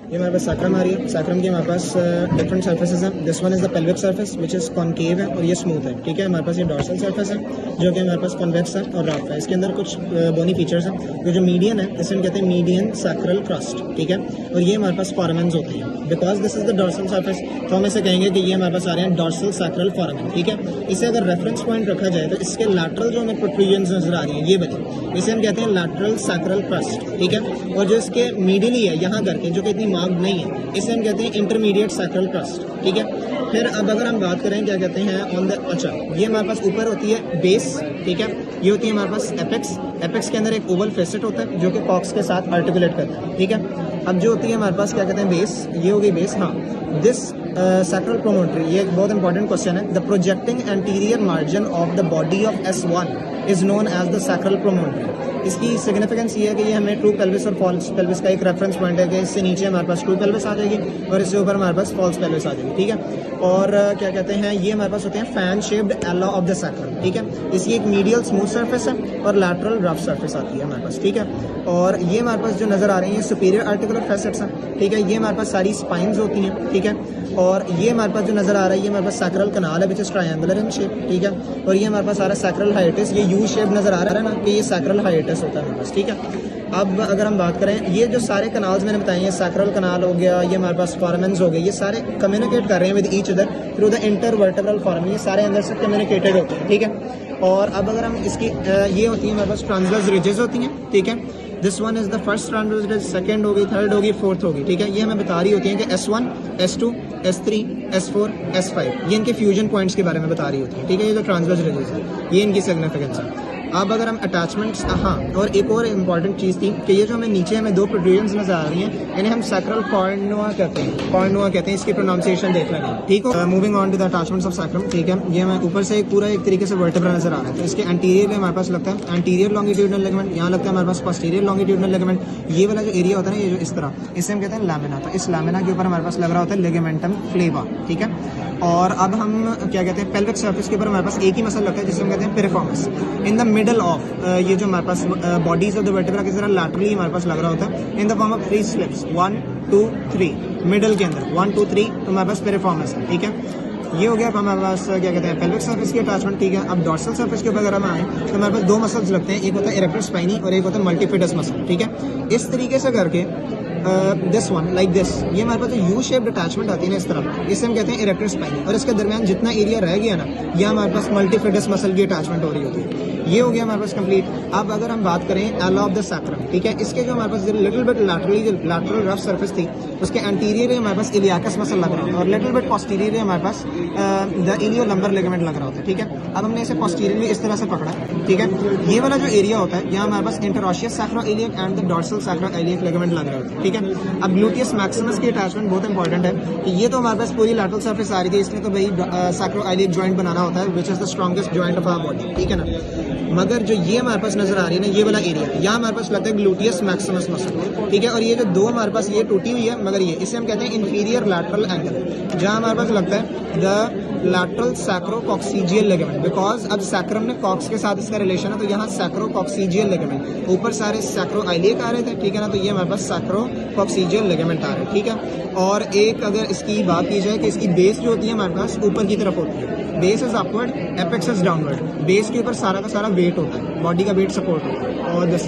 ये हमारे पास सैक्रम आ रही है। सैक्रम की हमारे पास डिफरेंट सर्फेसेस हैं। This one is the pelvic surface which is concave है और ये स्मूथ है, ठीक है। हमारे पास ये डॉर्सल सर्फेस है जो कि हमारे पास कॉन्वेक्स है और रफ है। इसके अंदर कुछ बोनी फीचर्स हैं। जो मीडियन है इसे हम कहते हैं मीडियन सैक्रल क्रस्ट, ठीक है। और ये हमारे पास फोरामेन्स होते हैं। Because this is the dorsal surface तो हम इसे कहेंगे कि ये हमारे पास आ रहे हैं डॉर्सल सैक्रल फोरामेन, ठीक है। इसे अगर रेफरेंस पॉइंट रखा जाए तो इसके लैटरल जो हमें प्रोट्रूजन्स नजर आ रही है ये वाली, इसे हम कहते हैं लैटरल सैक्रल क्रस्ट, ठीक है। और जो इसके मीडियली है यहाँ करके जो कि इतनी मार्क्ड नहीं है, इसे हम कहते हैं इंटरमीडिएट सैक्रल क्रस्ट, ठीक है। फिर अब अगर हम बात करें क्या कहते हैं ऑन द, अच्छा ये हमारे पास ऊपर होती है बेस, ठीक है। ये होती है हमारे पास एपेक्स। एपेक्स के अंदर एक ओवल फेसेट होता है जो कि कॉक्स के साथ आर्टिकुलेट करता है, ठीक है। अब जो होती है हमारे पास क्या कहते हैं बेस, ये होगी बेस। हाँ, दिस सैक्रल प्रोमोटरी, ये एक बहुत इंपॉर्टेंट क्वेश्चन है। The projecting anterior margin of the body of S1 is known as the sacral promontory. इसकी सिग्निफिकेंस ये है कि ये हमें ट्रू पेल्विस और फॉल्स पेल्विस का एक रेफरेंस पॉइंट है कि इससे नीचे हमारे पास ट्रू पेल्विस आ जाएगी और इससे ऊपर हमारे पास फॉल्स पेल्विस आ जाएगी, ठीक है। और क्या कहते हैं ये हमारे पास होते हैं फैन शेप्ड एला ऑफ द सैक्रम, ठीक है। इसकी एक मीडियल स्मूथ सर्फेस है और लैटरल रफ सर्फेस आती है हमारे पास, ठीक है। और ये हमारे पास जो नजर आ रही है सुपीरियर आर्टिकुलर फैसेट्स हैं, ठीक है। ये हमारे पास सारी स्पाइंस होती हैं, ठीक है। और ये हमारे पास जो नजर आ रहा है ये हमारे पास सैक्रल कनाल है which is triangular in shape, ठीक है। और ये हमारे पास आ रहा है सैक्रल हाइटिस, ये यू शेप नजर आ रहा है ना कि ये सैक्रल हाइटिस होता है हमारे पास, ठीक है। अब अगर हम बात करें ये जो सारे कनाल्स मैंने बताए हैं, सैक्रल कनाल हो गया, ये हमारे पास फोरामेन्स हो गए, ये सारे कम्युनिकेट कर रहे हैं with each other through the intervertebral foramen. ये सारे अंदर से कम्युनिकेटेड होते हैं, ठीक है। और अब अगर हम इसकी ये होती है हमारे पास ट्रांसवर्स रिजेस होती हैं, ठीक है। This one is the first transverse ridge, second होगी, थर्ड होगी, फोर्थ होगी, ठीक है। ये हमें बता रही होती है कि S1, S2, S3, S4, S5 ये इनके फ्यूजन पॉइंट्स के बारे में बता रही होती है, ठीक है। ये जो ट्रांसवर्स रिजेस है ये इनकी सिग्निफिकेंस है। अब अगर हम अटैचमेंट्स, हाँ और एक और इम्पॉर्टेंट चीज़ थी कि ये जो हमें नीचे हमें दो प्रोट्रूजन्स नजर आ रही हैं इन्हें हम सैक्रल कॉर्नुआ कहते हैं, कॉर्नुआ कहते हैं। इसकी प्रोनाउंसिएशन देख लेंगे, ठीक है। Moving on to the attachments of sacrum, ठीक है। ये हमें ऊपर से एक पूरा एक तरीके से वर्टेब्रा नजर आ रहा है। तो इसके एंटीरियर में हमारे पास लगता है एंटीरियर लॉन्गिट्यूडनल लिगामेंट, यहाँ लगता है हमारे पास पोस्टीरियर लॉन्गिट्यूडनल लिगामेंट। ये वाला जो एरिया होता है ना ये जो इस तरह, इसे हम कहते हैं लैमिना। तो इस लैमिना के ऊपर हमारे पास लग रहा होता है लिगामेंटम फ्लेवा, ठीक है। और अब हम क्या कहते हैं पेल्विक सर्फेस के ऊपर हमारे पास एक ही मसल लगता है जिसे हम कहते हैं piriformis. In the middle of ये जो हमारे पास बॉडीज ऑफ द वर्टेब्रा की तरह लैटरली हमारे पास लग रहा होता है in the form of 3 slips 1 2 3, middle के अंदर 1 2 3 तो हमारे पास पिरिफॉर्मिस है, ठीक है। ये हो गया। अब हमारे पास क्या कहते हैं पेल्विक सर्फेस की अटैचमेंट, ठीक है। अब डॉर्सल सर्फेस के ऊपर अगर हम आए तो हमारे पास दो मसल्स लगते हैं, एक होता है इरेक्टर स्पाइनी और एक होता है मल्टीफिडस मसल, ठीक है। इस तरीके से करके दिस वन लाइक दिस, ये हमारे पास जो यू शेप्ड अटैचमेंट आती है ना इस तरफ, इसे हम कहते हैं इरेक्टर स्पाइनी। और इसके दरमियान जितना एरिया रह गया ना ये हमारे पास मल्टीफिडस मसल की अटैचमेंट हो रही होती है। ये हो गया हमारे पास कंप्लीट। अब अगर हम बात करें एला ऑफ द सैक्रम, ठीक है। इसके जो हमारे पास लिटिल बिट लैटरली जो लैटरल रफ सर्फेस थी उसके एंटीरियर हमारे पास इलियाकस मसल लग रहा होता है और लिटिल बिट पोस्टीरियर हमारे पास द इलियोलंबर लिगामेंट लग रहा होता है, ठीक है। अब हमने इसे पोस्टीरियरली इस तरह से पकड़ा, ठीक है। ये वाला जो एरिया होता है यहाँ हमारे पास interosseous sacroiliac and the dorsal sacroiliac ligament लग रहा होता है, ठीक है। अब ग्लूटियस मैक्सिमस की अटैचमेंट बहुत इंपॉर्टेंट है कि ये तो हमारे पास पूरी लैटरल सर्फेस आ रही थी, इसने तो भाई सैक्रोइलियक जॉइंट बनाना होता है which is the strongest joint of our body, ठीक है ना। मगर जो ये हमारे पास नजर आ रही है ना ये वाला एरिया, यहाँ हमारे पास लगता है ग्लूटियस मैक्सिमस मसल, ठीक है। और ये जो दो हमारे पास ये टूटी हुई है मगर ये इसे हम कहते हैं इंफीरियर लैटरल एंगल, जहाँ हमारे पास लगता है द लैटरल सैक्रोकॉक्सीजियल लिगामेंट। बिकॉज अब सैक्रम ने कॉक्स के साथ इसका रिलेशन है तो यहाँ सैक्रोकॉक्सीजियल लिगामेंट, ऊपर सारे सैक्रोइलियक आ रहे थे, ठीक है ना। तो ये हमारे पास सैक्रोकॉक्सीजियल लिगामेंट आ रहे हैं, ठीक है। और एक अगर इसकी बात की जाए कि इसकी बेस जो होती है हमारे पास ऊपर की तरफ होती है, base is upward apex is downward. Base के ऊपर सारा का सारा वेट होता है, बॉडी का वेट सपोर्ट होता है और दिस